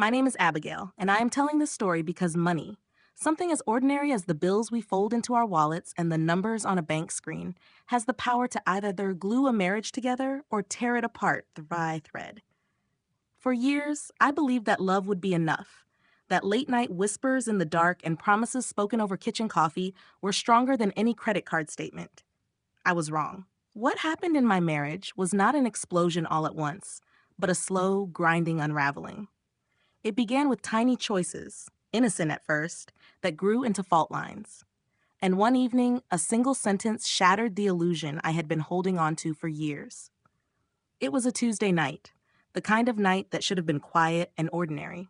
My name is Abigail, and I am telling this story because money, something as ordinary as the bills we fold into our wallets and the numbers on a bank screen, has the power to either glue a marriage together or tear it apart by thread. For years, I believed that love would be enough, that late night whispers in the dark and promises spoken over kitchen coffee were stronger than any credit card statement. I was wrong. What happened in my marriage was not an explosion all at once, but a slow, grinding unraveling. It began with tiny choices, innocent at first, that grew into fault lines. And one evening, a single sentence shattered the illusion I had been holding on to for years. It was a Tuesday night, the kind of night that should have been quiet and ordinary.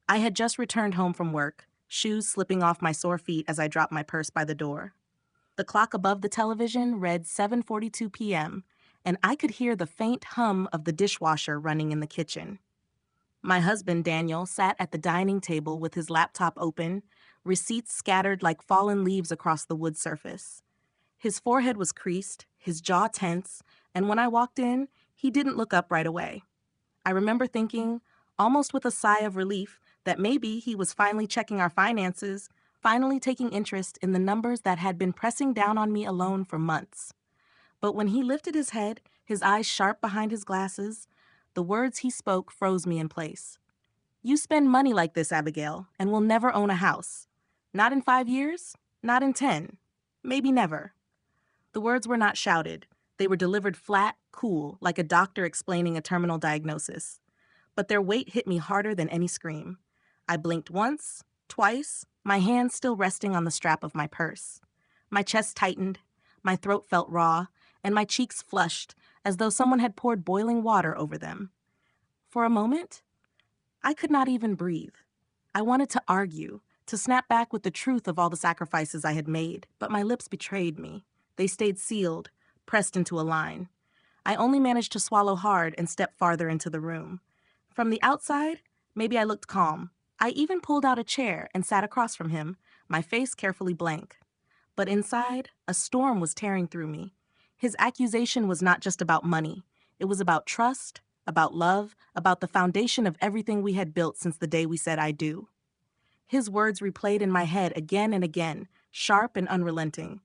I had just returned home from work, shoes slipping off my sore feet as I dropped my purse by the door. The clock above the television read 7:42 p.m., and I could hear the faint hum of the dishwasher running in the kitchen. My husband, Daniel, sat at the dining table with his laptop open, receipts scattered like fallen leaves across the wood surface. His forehead was creased, his jaw tense, and when I walked in, he didn't look up right away. I remember thinking, almost with a sigh of relief, that maybe he was finally checking our finances, finally taking interest in the numbers that had been pressing down on me alone for months. But when he lifted his head, his eyes sharp behind his glasses, the words he spoke froze me in place. "You spend money like this, Abigail, and will never own a house. Not in 5 years, not in 10, maybe never." The words were not shouted. They were delivered flat, cool, like a doctor explaining a terminal diagnosis. But their weight hit me harder than any scream. I blinked once, twice, my hand still resting on the strap of my purse. My chest tightened, my throat felt raw, and my cheeks flushed, as though someone had poured boiling water over them. For a moment, I could not even breathe. I wanted to argue, to snap back with the truth of all the sacrifices I had made, but my lips betrayed me. They stayed sealed, pressed into a line. I only managed to swallow hard and step farther into the room. From the outside, maybe I looked calm. I even pulled out a chair and sat across from him, my face carefully blank. But inside, a storm was tearing through me. His accusation was not just about money. It was about trust, about love, about the foundation of everything we had built since the day we said "I do." His words replayed in my head again and again, sharp and unrelenting.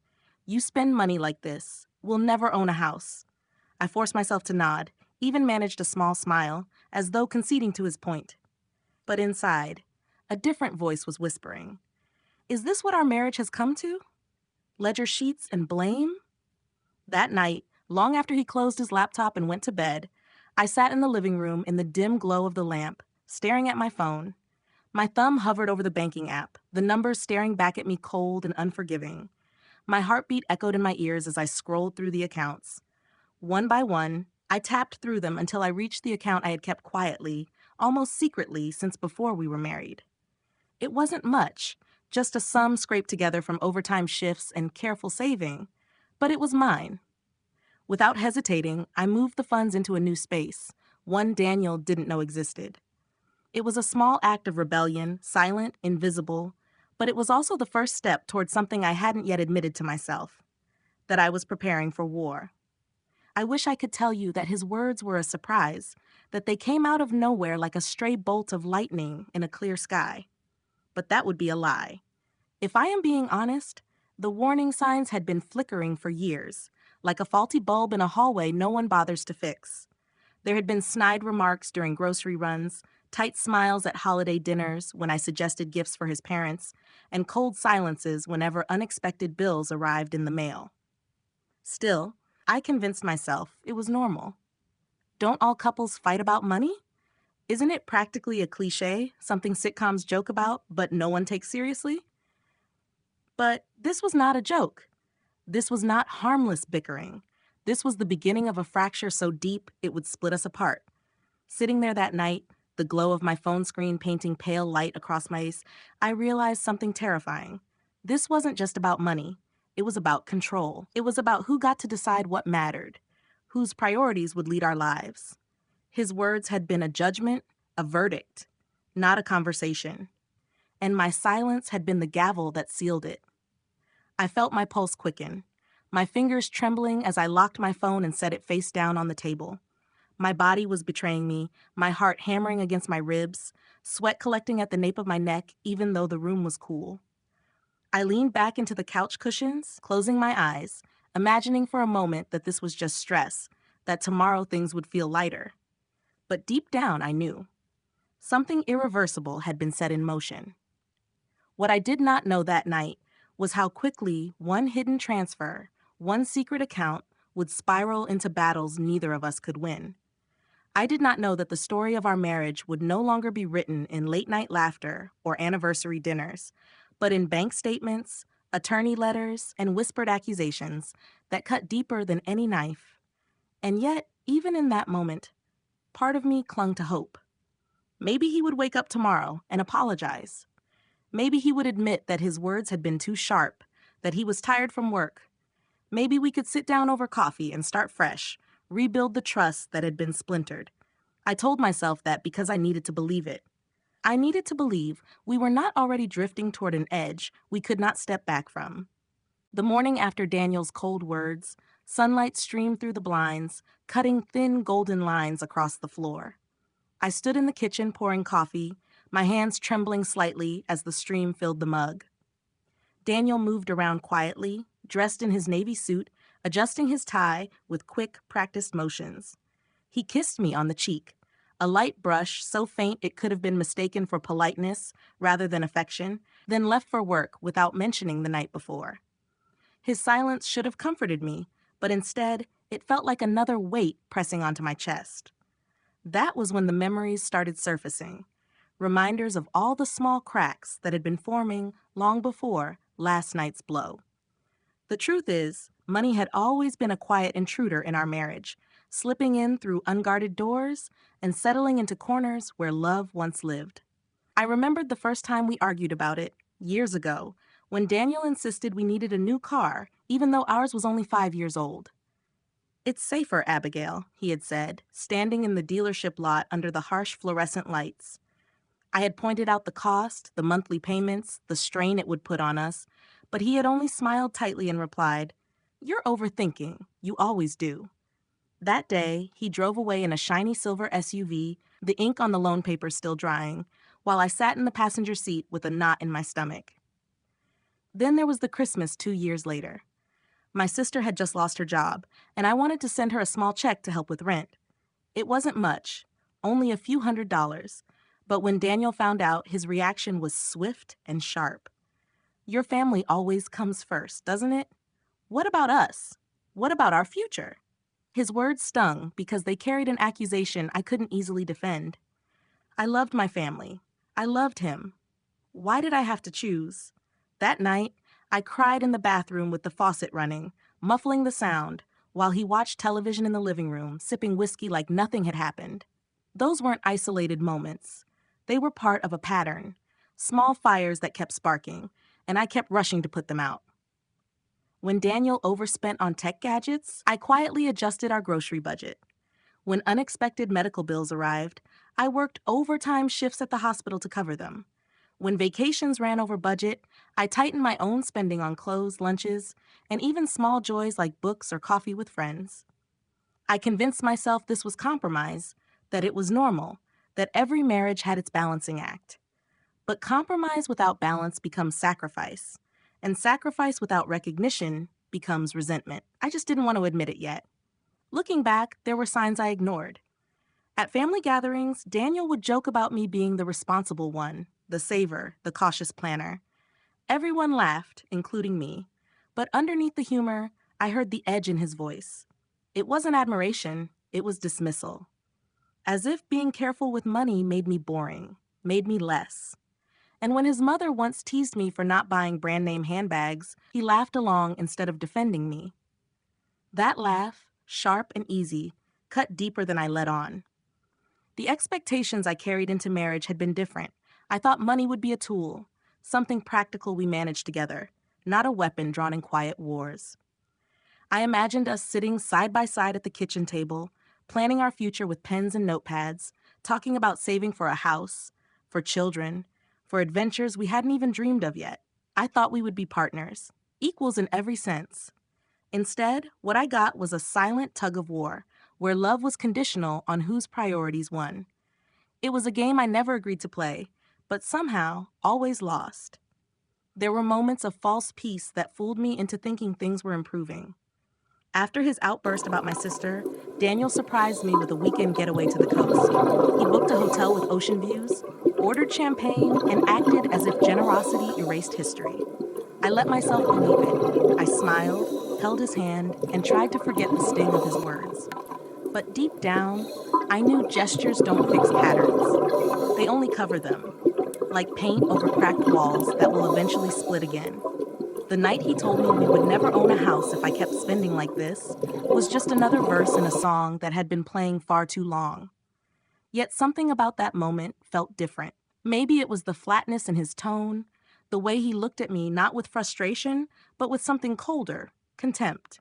"You spend money like this. We'll never own a house." I forced myself to nod, even managed a small smile, as though conceding to his point. But inside, a different voice was whispering. "Is this what our marriage has come to? Ledger sheets and blame?" That night, long after he closed his laptop and went to bed, I sat in the living room in the dim glow of the lamp, staring at my phone. My thumb hovered over the banking app, the numbers staring back at me cold and unforgiving. My heartbeat echoed in my ears as I scrolled through the accounts. One by one, I tapped through them until I reached the account I had kept quietly, almost secretly, since before we were married. It wasn't much, just a sum scraped together from overtime shifts and careful saving, but it was mine. Without hesitating, I moved the funds into a new space, one Daniel didn't know existed. It was a small act of rebellion, silent, invisible, but it was also the first step toward something I hadn't yet admitted to myself, that I was preparing for war. I wish I could tell you that his words were a surprise, that they came out of nowhere like a stray bolt of lightning in a clear sky. But that would be a lie. If I am being honest, the warning signs had been flickering for years, like a faulty bulb in a hallway no one bothers to fix. There had been snide remarks during grocery runs, tight smiles at holiday dinners when I suggested gifts for his parents, and cold silences whenever unexpected bills arrived in the mail. Still, I convinced myself it was normal. Don't all couples fight about money? Isn't it practically a cliché, something sitcoms joke about, but no one takes seriously? But this was not a joke. This was not harmless bickering. This was the beginning of a fracture so deep it would split us apart. Sitting there that night, the glow of my phone screen painting pale light across my face, I realized something terrifying. This wasn't just about money. It was about control. It was about who got to decide what mattered, whose priorities would lead our lives. His words had been a judgment, a verdict, not a conversation. And my silence had been the gavel that sealed it. I felt my pulse quicken, my fingers trembling as I locked my phone and set it face down on the table. My body was betraying me, my heart hammering against my ribs, sweat collecting at the nape of my neck even though the room was cool. I leaned back into the couch cushions, closing my eyes, imagining for a moment that this was just stress, that tomorrow things would feel lighter. But deep down, I knew. Something irreversible had been set in motion. What I did not know that night was how quickly one hidden transfer, one secret account, would spiral into battles neither of us could win. I did not know that the story of our marriage would no longer be written in late-night laughter or anniversary dinners, but in bank statements, attorney letters, and whispered accusations that cut deeper than any knife. And yet, even in that moment, part of me clung to hope. Maybe he would wake up tomorrow and apologize. Maybe he would admit that his words had been too sharp, that he was tired from work. Maybe we could sit down over coffee and start fresh, rebuild the trust that had been splintered. I told myself that because I needed to believe it. I needed to believe we were not already drifting toward an edge we could not step back from. The morning after Daniel's cold words, sunlight streamed through the blinds, cutting thin golden lines across the floor. I stood in the kitchen pouring coffee, my hands trembling slightly as the stream filled the mug. Daniel moved around quietly, dressed in his navy suit, adjusting his tie with quick, practiced motions. He kissed me on the cheek, a light brush so faint it could have been mistaken for politeness rather than affection, then left for work without mentioning the night before. His silence should have comforted me, but instead, it felt like another weight pressing onto my chest. That was when the memories started surfacing, reminders of all the small cracks that had been forming long before last night's blow. The truth is, money had always been a quiet intruder in our marriage, slipping in through unguarded doors and settling into corners where love once lived. I remembered the first time we argued about it, years ago, when Daniel insisted we needed a new car, even though ours was only 5 years old. "It's safer, Abigail," he had said, standing in the dealership lot under the harsh fluorescent lights. I had pointed out the cost, the monthly payments, the strain it would put on us, but he had only smiled tightly and replied, "You're overthinking. You always do." That day, he drove away in a shiny silver SUV, the ink on the loan papers still drying, while I sat in the passenger seat with a knot in my stomach. Then there was the Christmas 2 years later. My sister had just lost her job, and I wanted to send her a small check to help with rent. It wasn't much, only a few $100s, but when Daniel found out, his reaction was swift and sharp. "Your family always comes first, doesn't it? What about us? What about our future?" His words stung because they carried an accusation I couldn't easily defend. I loved my family. I loved him. Why did I have to choose? That night, I cried in the bathroom with the faucet running, muffling the sound, while he watched television in the living room, sipping whiskey like nothing had happened. Those weren't isolated moments. They were part of a pattern, small fires that kept sparking, and I kept rushing to put them out. When Daniel overspent on tech gadgets, I quietly adjusted our grocery budget. When unexpected medical bills arrived, I worked overtime shifts at the hospital to cover them. When vacations ran over budget, I tightened my own spending on clothes, lunches, and even small joys like books or coffee with friends. I convinced myself this was compromise, that it was normal, that every marriage had its balancing act. But compromise without balance becomes sacrifice, and sacrifice without recognition becomes resentment. I just didn't want to admit it yet. Looking back, there were signs I ignored. At family gatherings, Daniel would joke about me being the responsible one, the saver, the cautious planner. Everyone laughed, including me, but underneath the humor, I heard the edge in his voice. It wasn't admiration, it was dismissal. As if being careful with money made me boring, made me less. And when his mother once teased me for not buying brand-name handbags, he laughed along instead of defending me. That laugh, sharp and easy, cut deeper than I let on. The expectations I carried into marriage had been different. I thought money would be a tool, something practical we managed together, not a weapon drawn in quiet wars. I imagined us sitting side by side at the kitchen table, planning our future with pens and notepads, talking about saving for a house, for children, for adventures we hadn't even dreamed of yet. I thought we would be partners, equals in every sense. Instead, what I got was a silent tug of war, where love was conditional on whose priorities won. It was a game I never agreed to play, but somehow always lost. There were moments of false peace that fooled me into thinking things were improving. After his outburst about my sister, Daniel surprised me with a weekend getaway to the coast. He booked a hotel with ocean views, ordered champagne, and acted as if generosity erased history. I let myself believe it. I smiled, held his hand, and tried to forget the sting of his words. But deep down, I knew gestures don't fix patterns. They only cover them, like paint over cracked walls that will eventually split again. The night he told me we would never own a house if I kept spending like this was just another verse in a song that had been playing far too long. Yet something about that moment felt different. Maybe it was the flatness in his tone, the way he looked at me not with frustration, but with something colder, contempt.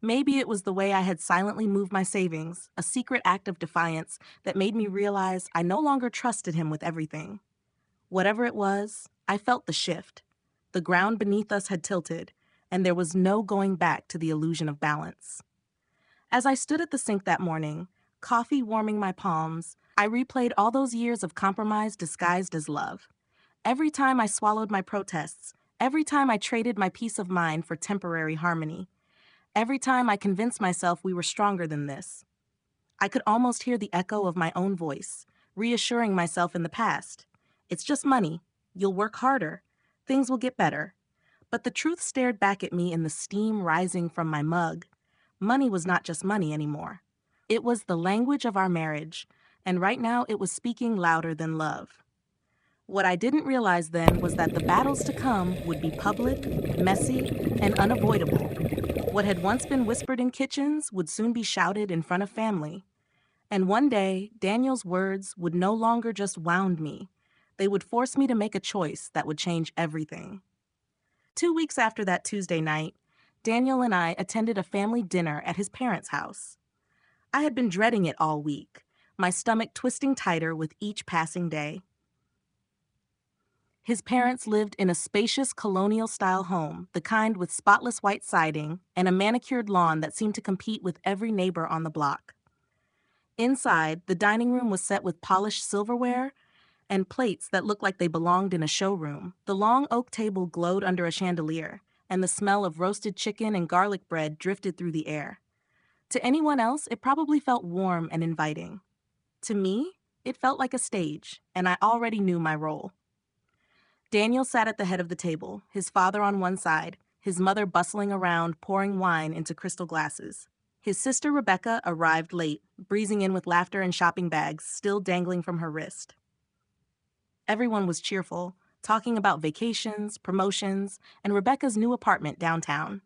Maybe it was the way I had silently moved my savings, a secret act of defiance that made me realize I no longer trusted him with everything. Whatever it was, I felt the shift. The ground beneath us had tilted, and there was no going back to the illusion of balance. As I stood at the sink that morning, coffee warming my palms, I replayed all those years of compromise disguised as love. Every time I swallowed my protests, every time I traded my peace of mind for temporary harmony, every time I convinced myself we were stronger than this. I could almost hear the echo of my own voice, reassuring myself in the past. It's just money. You'll work harder. Things will get better. But the truth stared back at me in the steam rising from my mug. Money was not just money anymore. It was the language of our marriage, and right now it was speaking louder than love. What I didn't realize then was that the battles to come would be public, messy, and unavoidable. What had once been whispered in kitchens would soon be shouted in front of family. And one day, Daniel's words would no longer just wound me. They would force me to make a choice that would change everything. 2 weeks after that Tuesday night, Daniel and I attended a family dinner at his parents' house. I had been dreading it all week, my stomach twisting tighter with each passing day. His parents lived in a spacious colonial-style home, the kind with spotless white siding and a manicured lawn that seemed to compete with every neighbor on the block. Inside, the dining room was set with polished silverware and plates that looked like they belonged in a showroom. The long oak table glowed under a chandelier, and the smell of roasted chicken and garlic bread drifted through the air. To anyone else, it probably felt warm and inviting. To me, it felt like a stage, and I already knew my role. Daniel sat at the head of the table, his father on one side, his mother bustling around, pouring wine into crystal glasses. His sister Rebecca arrived late, breezing in with laughter and shopping bags still dangling from her wrist. Everyone was cheerful, talking about vacations, promotions, and Rebecca's new apartment downtown.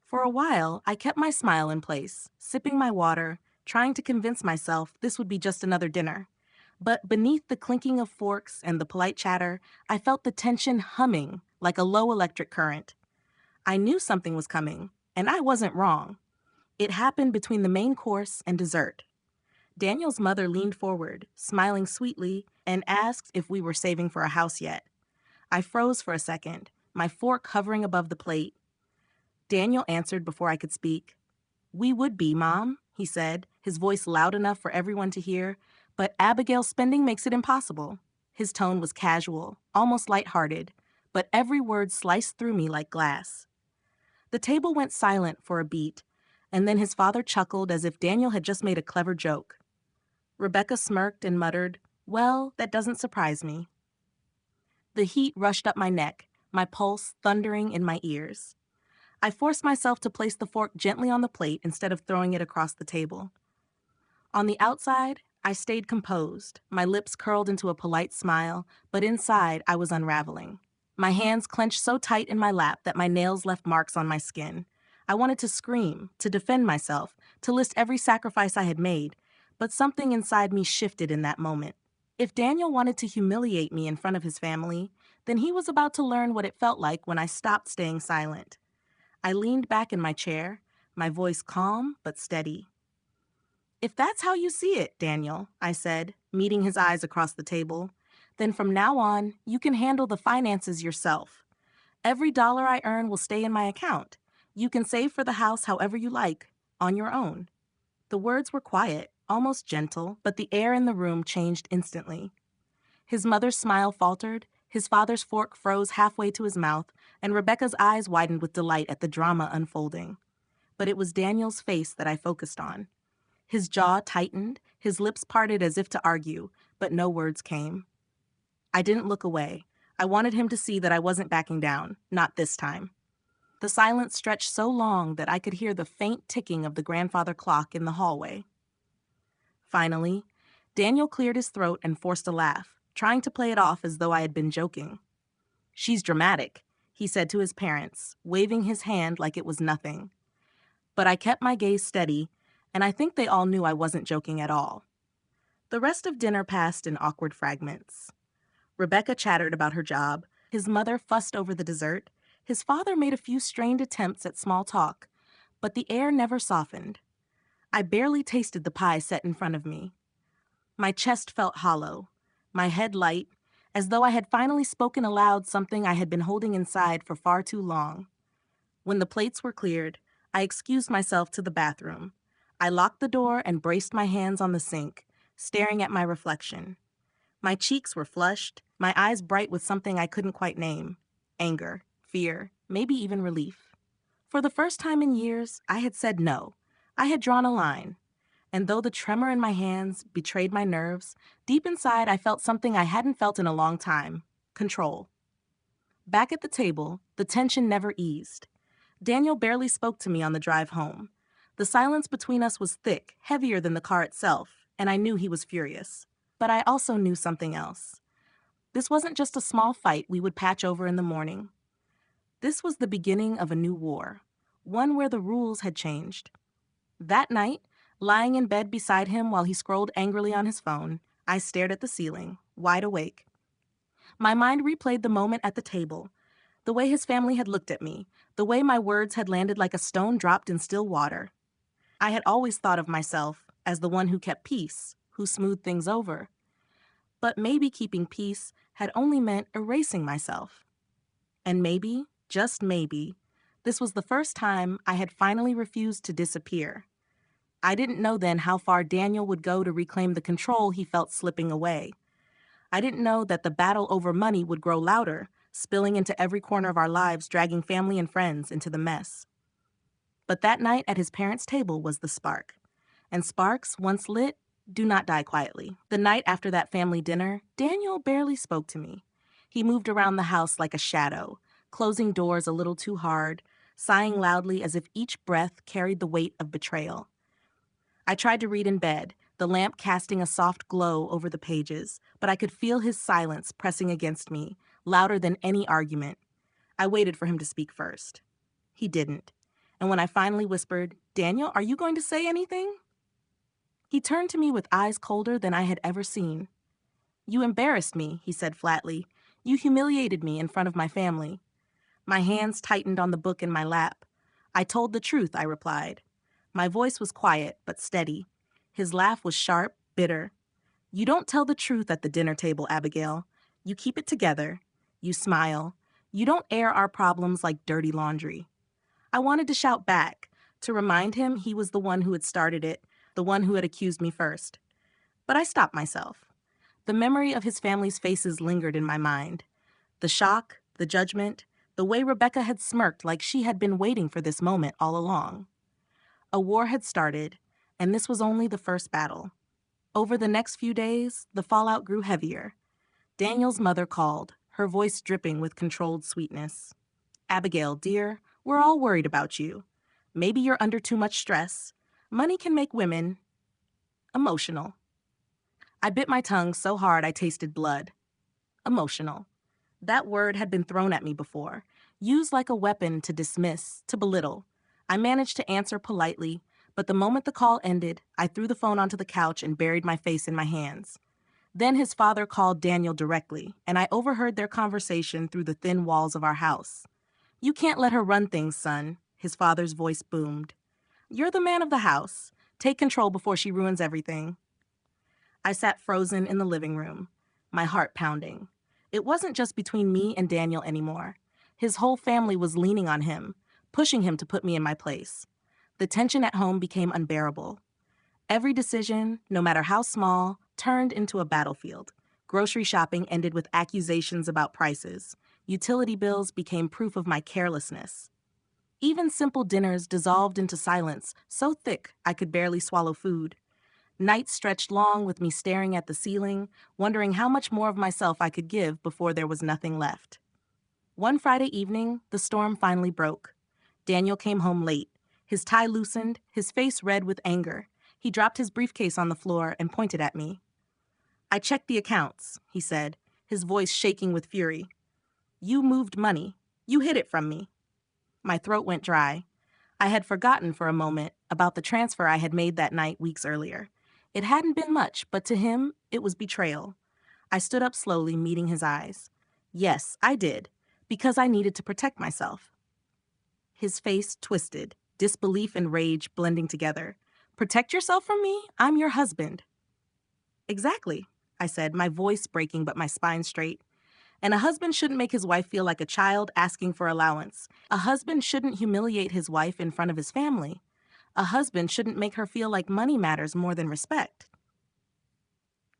For a while, I kept my smile in place, sipping my water, trying to convince myself this would be just another dinner. But beneath the clinking of forks and the polite chatter, I felt the tension humming like a low electric current. I knew something was coming, and I wasn't wrong. It happened between the main course and dessert. Daniel's mother leaned forward, smiling sweetly, and asked if we were saving for a house yet. I froze for a second, my fork hovering above the plate. Daniel answered before I could speak. "We would be, Mom," he said, his voice loud enough for everyone to hear, "but Abigail's spending makes it impossible." His tone was casual, almost lighthearted, but every word sliced through me like glass. The table went silent for a beat, and then his father chuckled as if Daniel had just made a clever joke. Rebecca smirked and muttered, "Well, that doesn't surprise me." The heat rushed up my neck, my pulse thundering in my ears. I forced myself to place the fork gently on the plate instead of throwing it across the table. On the outside, I stayed composed, my lips curled into a polite smile, but inside I was unraveling. My hands clenched so tight in my lap that my nails left marks on my skin. I wanted to scream, to defend myself, to list every sacrifice I had made, but something inside me shifted in that moment. If Daniel wanted to humiliate me in front of his family, then he was about to learn what it felt like when I stopped staying silent. I leaned back in my chair, my voice calm but steady. "If that's how you see it, Daniel," I said, meeting his eyes across the table, "then from now on, you can handle the finances yourself. Every dollar I earn will stay in my account. You can save for the house however you like, on your own." The words were quiet, almost gentle, but the air in the room changed instantly. His mother's smile faltered, his father's fork froze halfway to his mouth, and Rebecca's eyes widened with delight at the drama unfolding. But it was Daniel's face that I focused on. His jaw tightened, his lips parted as if to argue, but no words came. I didn't look away. I wanted him to see that I wasn't backing down, not this time. The silence stretched so long that I could hear the faint ticking of the grandfather clock in the hallway. Finally, Daniel cleared his throat and forced a laugh, trying to play it off as though I had been joking. "She's dramatic," he said to his parents, waving his hand like it was nothing. But I kept my gaze steady, and I think they all knew I wasn't joking at all. The rest of dinner passed in awkward fragments. Rebecca chattered about her job, his mother fussed over the dessert, his father made a few strained attempts at small talk, but the air never softened. I barely tasted the pie set in front of me. My chest felt hollow, my head light, as though I had finally spoken aloud something I had been holding inside for far too long. When the plates were cleared, I excused myself to the bathroom. I locked the door and braced my hands on the sink, staring at my reflection. My cheeks were flushed, my eyes bright with something I couldn't quite name. Anger, fear, maybe even relief. For the first time in years, I had said no. I had drawn a line. And though the tremor in my hands betrayed my nerves, deep inside I felt something I hadn't felt in a long time: control. Back at the table, the tension never eased. Daniel barely spoke to me on the drive home. The silence between us was thick, heavier than the car itself, and I knew he was furious. But I also knew something else. This wasn't just a small fight we would patch over in the morning. This was the beginning of a new war, one where the rules had changed. That night, lying in bed beside him while he scrolled angrily on his phone, I stared at the ceiling, wide awake. My mind replayed the moment at the table, the way his family had looked at me, the way my words had landed like a stone dropped in still water. I had always thought of myself as the one who kept peace, who smoothed things over. But maybe keeping peace had only meant erasing myself. And maybe, just maybe, this was the first time I had finally refused to disappear. I didn't know then how far Daniel would go to reclaim the control he felt slipping away. I didn't know that the battle over money would grow louder, spilling into every corner of our lives, dragging family and friends into the mess. But that night at his parents' table was the spark. And sparks, once lit, do not die quietly. The night after that family dinner, Daniel barely spoke to me. He moved around the house like a shadow, closing doors a little too hard, sighing loudly as if each breath carried the weight of betrayal. I tried to read in bed, the lamp casting a soft glow over the pages, but I could feel his silence pressing against me, louder than any argument. I waited for him to speak first. He didn't. And when I finally whispered, "Daniel, are you going to say anything?" He turned to me with eyes colder than I had ever seen. "You embarrassed me," he said flatly. "You humiliated me in front of my family." My hands tightened on the book in my lap. "I told the truth," I replied. My voice was quiet, but steady. His laugh was sharp, bitter. "You don't tell the truth at the dinner table, Abigail. You keep it together. You smile. You don't air our problems like dirty laundry." I wanted to shout back, to remind him he was the one who had started it, the one who had accused me first. But I stopped myself. The memory of his family's faces lingered in my mind. The shock, the judgment, the way Rebecca had smirked like she had been waiting for this moment all along. A war had started, and this was only the first battle. Over the next few days, the fallout grew heavier. Daniel's mother called, her voice dripping with controlled sweetness. "Abigail, dear, we're all worried about you. Maybe you're under too much stress. Money can make women emotional." I bit my tongue so hard I tasted blood. Emotional. That word had been thrown at me before, used like a weapon to dismiss, to belittle. I managed to answer politely, but the moment the call ended, I threw the phone onto the couch and buried my face in my hands. Then his father called Daniel directly, and I overheard their conversation through the thin walls of our house. "You can't let her run things, son," his father's voice boomed. "You're the man of the house. Take control before she ruins everything." I sat frozen in the living room, my heart pounding. It wasn't just between me and Daniel anymore. His whole family was leaning on him, pushing him to put me in my place. The tension at home became unbearable. Every decision, no matter how small, turned into a battlefield. Grocery shopping ended with accusations about prices. Utility bills became proof of my carelessness. Even simple dinners dissolved into silence, so thick I could barely swallow food. Nights stretched long with me staring at the ceiling, wondering how much more of myself I could give before there was nothing left. One Friday evening, the storm finally broke. Daniel came home late. His tie loosened, his face red with anger. He dropped his briefcase on the floor and pointed at me. "I checked the accounts," he said, his voice shaking with fury. "You moved money. You hid it from me." My throat went dry. I had forgotten for a moment about the transfer I had made that night weeks earlier. It hadn't been much, but to him, it was betrayal. I stood up slowly, meeting his eyes. Yes, I did, because I needed to protect myself. His face twisted, disbelief and rage blending together. "Protect yourself from me? I'm your husband." "Exactly," I said, my voice breaking but my spine straight. "And a husband shouldn't make his wife feel like a child asking for allowance. A husband shouldn't humiliate his wife in front of his family. A husband shouldn't make her feel like money matters more than respect."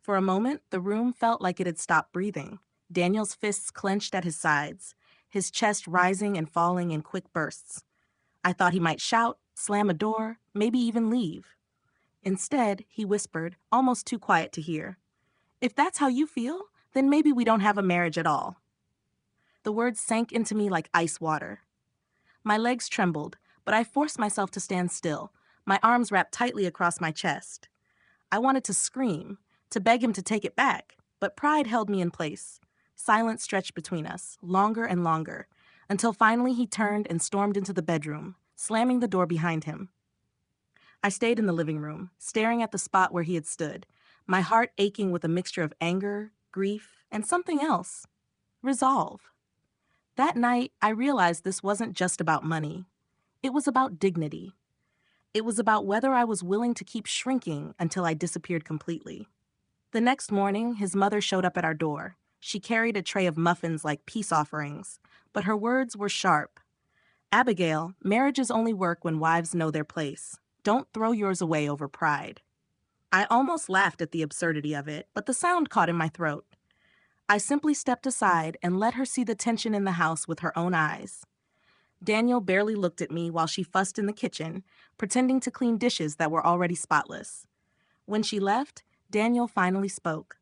For a moment, the room felt like it had stopped breathing. Daniel's fists clenched at his sides, his chest rising and falling in quick bursts. I thought he might shout, slam a door, maybe even leave. Instead, he whispered, almost too quiet to hear, "If that's how you feel, then maybe we don't have a marriage at all." The words sank into me like ice water. My legs trembled, but I forced myself to stand still, my arms wrapped tightly across my chest. I wanted to scream, to beg him to take it back, but pride held me in place. Silence stretched between us, longer and longer, until finally he turned and stormed into the bedroom, slamming the door behind him. I stayed in the living room, staring at the spot where he had stood, my heart aching with a mixture of anger, grief, and something else. Resolve. That night, I realized this wasn't just about money. It was about dignity. It was about whether I was willing to keep shrinking until I disappeared completely. The next morning, his mother showed up at our door. She carried a tray of muffins like peace offerings, but her words were sharp. "Abigail, marriages only work when wives know their place. Don't throw yours away over pride." I almost laughed at the absurdity of it, but the sound caught in my throat. I simply stepped aside and let her see the tension in the house with her own eyes. Daniel barely looked at me while she fussed in the kitchen, pretending to clean dishes that were already spotless. When she left, Daniel finally spoke.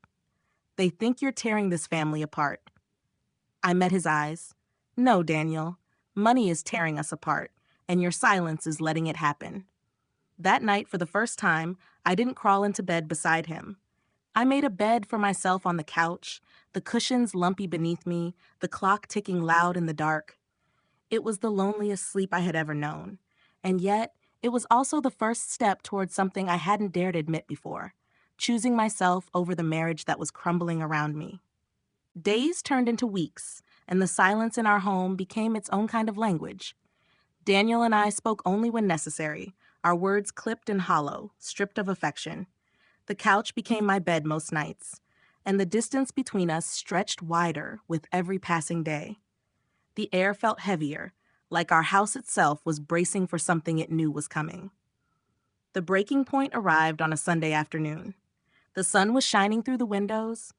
"They think you're tearing this family apart." I met his eyes. "No, Daniel. Money is tearing us apart, and your silence is letting it happen." That night, for the first time, I didn't crawl into bed beside him. I made a bed for myself on the couch, the cushions lumpy beneath me, the clock ticking loud in the dark. It was the loneliest sleep I had ever known, and yet it was also the first step towards something I hadn't dared admit before, choosing myself over the marriage that was crumbling around me. Days turned into weeks, and the silence in our home became its own kind of language. Daniel and I spoke only when necessary, our words clipped and hollow, stripped of affection. The couch became my bed most nights, and the distance between us stretched wider with every passing day. The air felt heavier, like our house itself was bracing for something it knew was coming. The breaking point arrived on a Sunday afternoon. The sun was shining through the windows,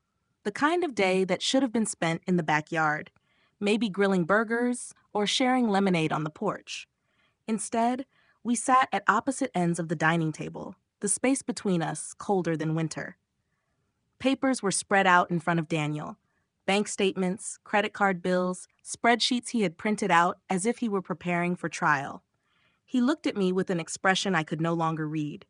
the kind of day that should have been spent in the backyard, maybe grilling burgers or sharing lemonade on the porch. Instead, we sat at opposite ends of the dining table, the space between us colder than winter. Papers were spread out in front of Daniel. Bank statements, credit card bills, spreadsheets he had printed out as if he were preparing for trial. He looked at me with an expression I could no longer read.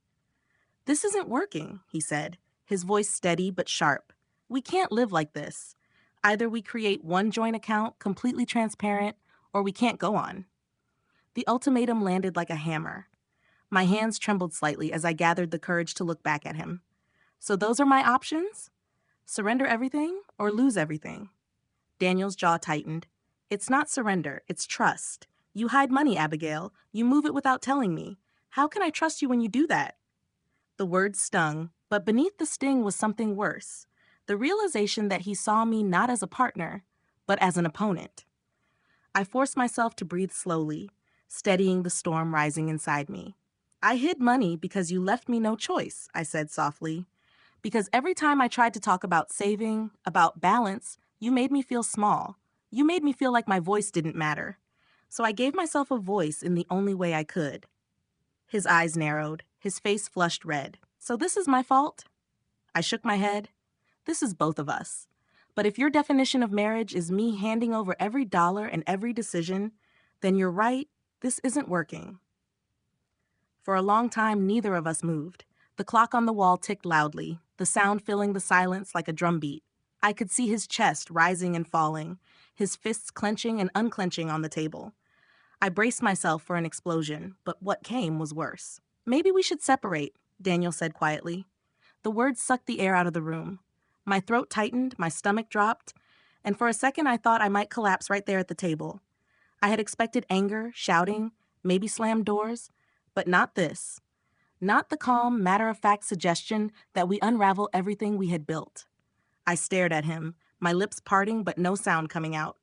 "This isn't working," he said, his voice steady but sharp. "We can't live like this. Either we create one joint account, completely transparent, or we can't go on." The ultimatum landed like a hammer. My hands trembled slightly as I gathered the courage to look back at him. "So those are my options? Surrender everything or lose everything?" Daniel's jaw tightened. "It's not surrender, it's trust. You hide money, Abigail. You move it without telling me. How can I trust you when you do that?" The words stung, but beneath the sting was something worse. The realization that he saw me not as a partner, but as an opponent. I forced myself to breathe slowly, steadying the storm rising inside me. I hid money because you left me no choice, I said softly. Because every time I tried to talk about saving, about balance, you made me feel small. You made me feel like my voice didn't matter. So I gave myself a voice in the only way I could. His eyes narrowed, his face flushed red. So this is my fault? I shook my head. This is both of us. But if your definition of marriage is me handing over every dollar and every decision, then you're right, this isn't working. For a long time, neither of us moved. The clock on the wall ticked loudly, the sound filling the silence like a drumbeat. I could see his chest rising and falling, his fists clenching and unclenching on the table. I braced myself for an explosion, but what came was worse. Maybe we should separate, Daniel said quietly. The words sucked the air out of the room. My throat tightened, my stomach dropped, and for a second I thought I might collapse right there at the table. I had expected anger, shouting, maybe slammed doors, but not this. Not the calm, matter-of-fact suggestion that we unravel everything we had built. I stared at him, my lips parting but no sound coming out.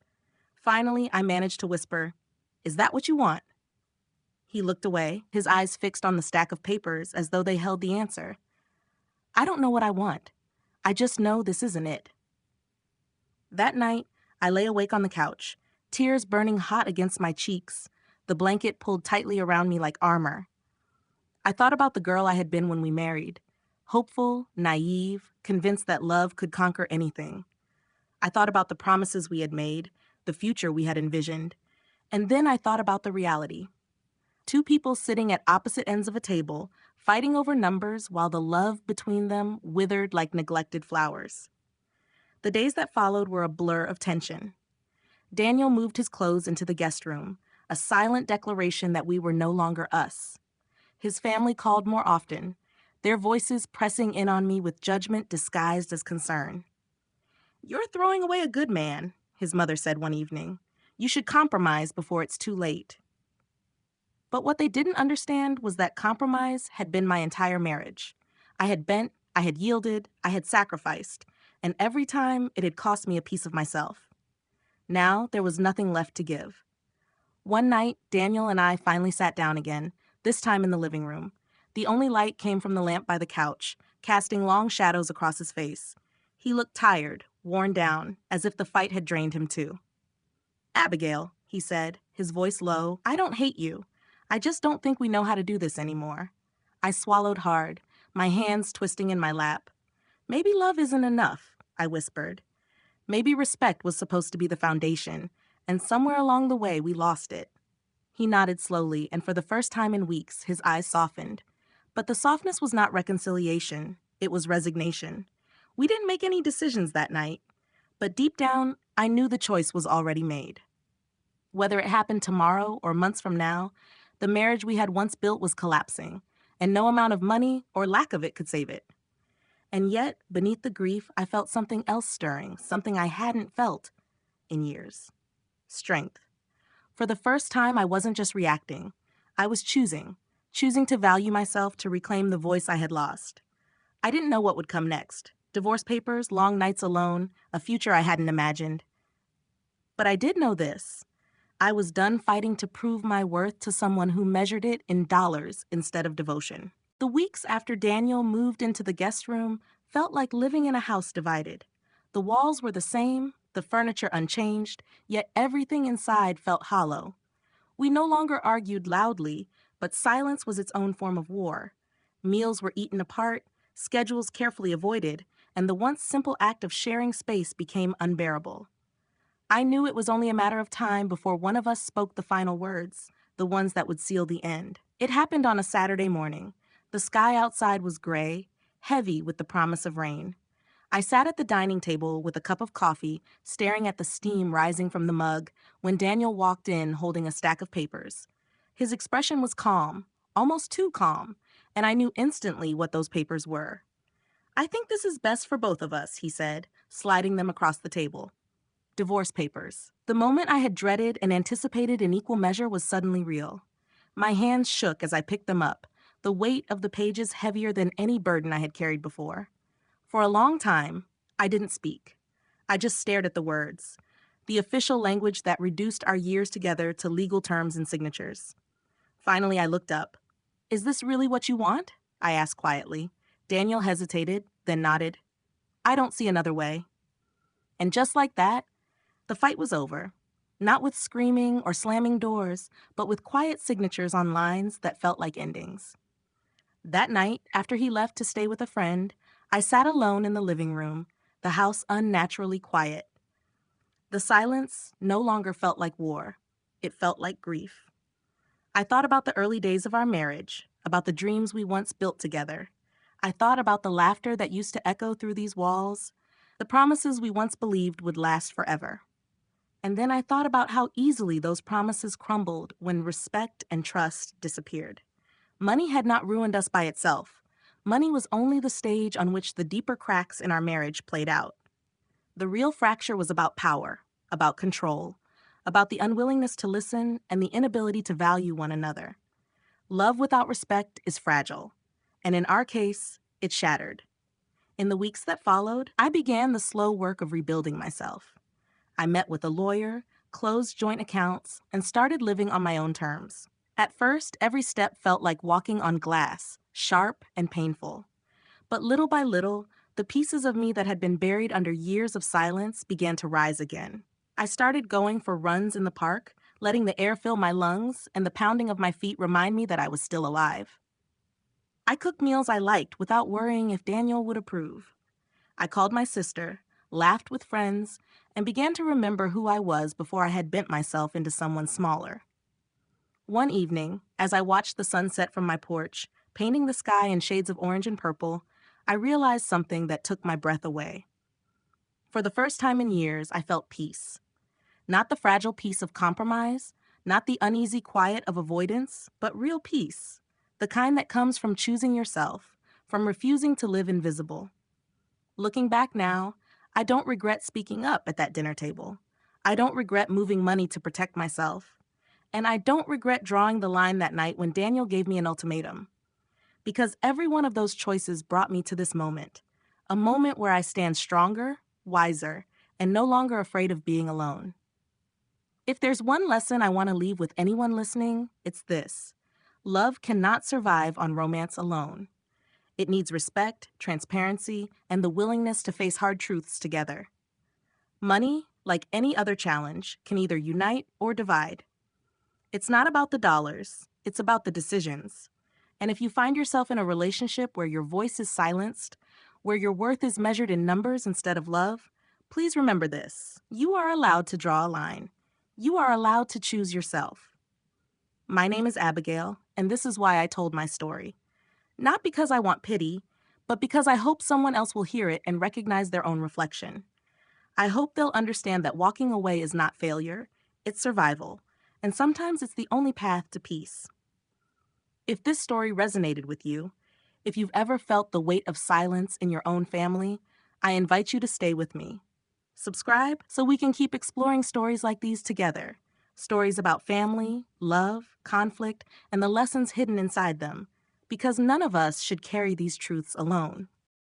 Finally, I managed to whisper, "Is that what you want?" He looked away, his eyes fixed on the stack of papers as though they held the answer. I don't know what I want. I just know this isn't it. That night, I lay awake on the couch, tears burning hot against my cheeks, the blanket pulled tightly around me like armor. I thought about the girl I had been when we married, hopeful, naive, convinced that love could conquer anything. I thought about the promises we had made, the future we had envisioned, and then I thought about the reality. Two people sitting at opposite ends of a table, fighting over numbers while the love between them withered like neglected flowers. The days that followed were a blur of tension. Daniel moved his clothes into the guest room, a silent declaration that we were no longer us. His family called more often, their voices pressing in on me with judgment disguised as concern. "You're throwing away a good man," his mother said one evening. "You should compromise before it's too late." But what they didn't understand was that compromise had been my entire marriage. I had bent, I had yielded, I had sacrificed, and every time it had cost me a piece of myself. Now there was nothing left to give. One night, Daniel and I finally sat down again, this time in the living room. The only light came from the lamp by the couch, casting long shadows across his face. He looked tired, worn down, as if the fight had drained him too. "Abigail," he said, his voice low, "I don't hate you. I just don't think we know how to do this anymore." I swallowed hard, my hands twisting in my lap. "Maybe love isn't enough," I whispered. "Maybe respect was supposed to be the foundation, and somewhere along the way we lost it." He nodded slowly, and for the first time in weeks, his eyes softened. But the softness was not reconciliation, it was resignation. We didn't make any decisions that night, but deep down, I knew the choice was already made. Whether it happened tomorrow or months from now, the marriage we had once built was collapsing, and no amount of money or lack of it could save it. And yet, beneath the grief, I felt something else stirring, something I hadn't felt in years. Strength. For the first time, I wasn't just reacting. I was choosing to value myself, to reclaim the voice I had lost. I didn't know what would come next. Divorce papers, long nights alone, a future I hadn't imagined. But I did know this. I was done fighting to prove my worth to someone who measured it in dollars instead of devotion. The weeks after Daniel moved into the guest room felt like living in a house divided. The walls were the same, the furniture unchanged, yet everything inside felt hollow. We no longer argued loudly, but silence was its own form of war. Meals were eaten apart, schedules carefully avoided, and the once simple act of sharing space became unbearable. I knew it was only a matter of time before one of us spoke the final words, the ones that would seal the end. It happened on a Saturday morning. The sky outside was gray, heavy with the promise of rain. I sat at the dining table with a cup of coffee, staring at the steam rising from the mug, when Daniel walked in holding a stack of papers. His expression was calm, almost too calm, and I knew instantly what those papers were. "I think this is best for both of us," he said, sliding them across the table. Divorce papers. The moment I had dreaded and anticipated in equal measure was suddenly real. My hands shook as I picked them up, the weight of the pages heavier than any burden I had carried before. For a long time, I didn't speak. I just stared at the words, the official language that reduced our years together to legal terms and signatures. Finally, I looked up. Is this really what you want? I asked quietly. Daniel hesitated, then nodded. I don't see another way. And just like that, the fight was over. Not with screaming or slamming doors, but with quiet signatures on lines that felt like endings. That night, after he left to stay with a friend, I sat alone in the living room, the house unnaturally quiet. The silence no longer felt like war. It felt like grief. I thought about the early days of our marriage, about the dreams we once built together. I thought about the laughter that used to echo through these walls, the promises we once believed would last forever. And then I thought about how easily those promises crumbled when respect and trust disappeared. Money had not ruined us by itself. Money was only the stage on which the deeper cracks in our marriage played out. The real fracture was about power, about control, about the unwillingness to listen and the inability to value one another. Love without respect is fragile, and in our case, it shattered. In the weeks that followed, I began the slow work of rebuilding myself. I met with a lawyer, closed joint accounts, and started living on my own terms. At first, every step felt like walking on glass, sharp and painful. But little by little, the pieces of me that had been buried under years of silence began to rise again. I started going for runs in the park, letting the air fill my lungs and the pounding of my feet remind me that I was still alive. I cooked meals I liked without worrying if Daniel would approve. I called my sister, laughed with friends, and began to remember who I was before I had bent myself into someone smaller. One evening, as I watched the sunset from my porch, painting the sky in shades of orange and purple, I realized something that took my breath away. For the first time in years, I felt peace. Not the fragile peace of compromise, not the uneasy quiet of avoidance, but real peace. The kind that comes from choosing yourself, from refusing to live invisible. Looking back now, I don't regret speaking up at that dinner table. I don't regret moving money to protect myself. And I don't regret drawing the line that night when Daniel gave me an ultimatum. Because every one of those choices brought me to this moment. A moment where I stand stronger, wiser, and no longer afraid of being alone. If there's one lesson I want to leave with anyone listening, it's this. Love cannot survive on romance alone. It needs respect, transparency, and the willingness to face hard truths together. Money, like any other challenge, can either unite or divide. It's not about the dollars, it's about the decisions. And if you find yourself in a relationship where your voice is silenced, where your worth is measured in numbers instead of love, please remember this. You are allowed to draw a line. You are allowed to choose yourself. My name is Abigail, and this is why I told my story. Not because I want pity, but because I hope someone else will hear it and recognize their own reflection. I hope they'll understand that walking away is not failure, it's survival, and sometimes it's the only path to peace. If this story resonated with you, if you've ever felt the weight of silence in your own family, I invite you to stay with me. Subscribe so we can keep exploring stories like these together. Stories about family, love, conflict, and the lessons hidden inside them. Because none of us should carry these truths alone.